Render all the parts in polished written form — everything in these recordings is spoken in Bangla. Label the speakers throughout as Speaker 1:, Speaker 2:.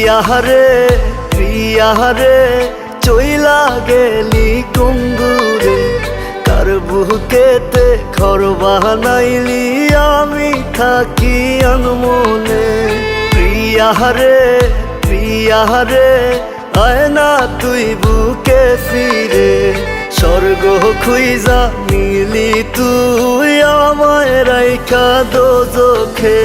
Speaker 1: প্রিয়ারে প্রিয়ারে চইলা গেলি কোন দূরে, কার বুকেতে ঘর বানাইলি আমি থাকি আনমনে। প্রিয়ারে প্রিয়ারে আয় না তুই বুকে ফিরে, স্বর্গ খুইজা নিলি তুই আমায় রাইখা দোজখে।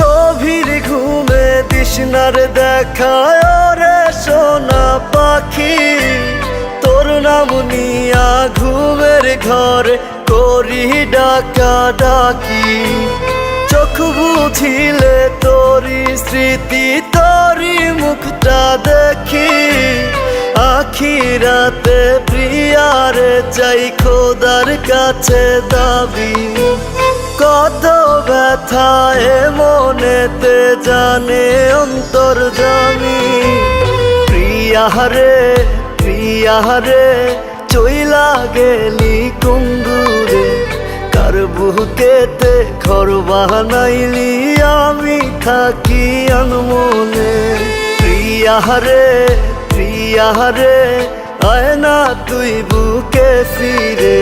Speaker 1: গভীর ঘুমে তৃষ্ণার দেখায় রে সোনা পাখি, তোর নাম নিয়া ঘুমের ঘরে করি ডাকা ডাকি। চোখ বুঝিলে তোরি স্মৃতি তোরি মুখটা দেখি, আখিরাতে প্রিয়ারে চাই খোদার কাছে দাবি। কত ব্যথা এ মনেতে জানে অন্তর্যামী। প্রিয়ারে প্রিয়ারে চইলা গেলি কোন দূরে, কার বুকেতে ঘর বানাইলি আমি থাকি আনমনে। প্রিয়ারে প্রিয়ারে আয় না তুই বুকে ফিরে,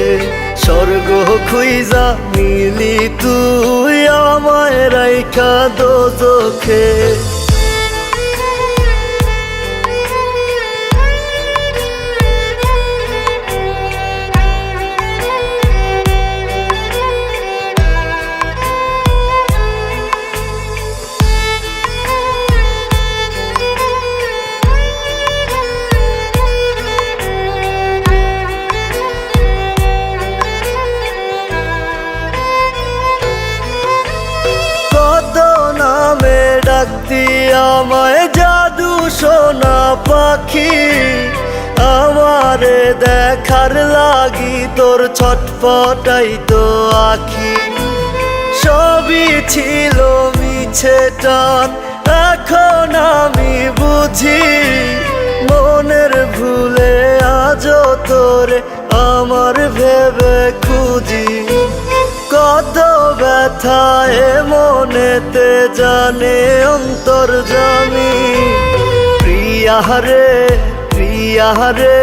Speaker 1: স্বর্গ খুইজা নিলি তুই আমায় রাইখা দোজখে। ডাকতি আমায় জাদু সোনা পাখি, আমারে দেখার লাগি তোর ছটফটাই তো আখি। সবই ছিল মিছে টান এখন আমি বুঝি, মনের ভুলে আজও তোরে আমার ভেবে খুঁজি। কত ব্যথা এ মনেতে জানে অন্তর্যামী। প্রিয়ারে প্রিয়ারে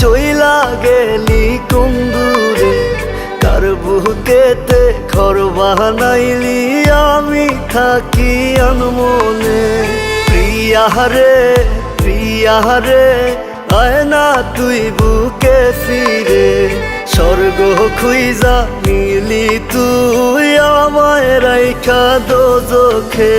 Speaker 1: চইলা গেলি কোন দূরে, কার বুকেতে ঘর বানাইলি আমি থাকি আনমনে। প্রিয়ারে প্রিয়ারে আয় না তুই বুকে ফিরে, স্বর্গ খুইজা নিলি তুই আমায় রাইখা দোজখে।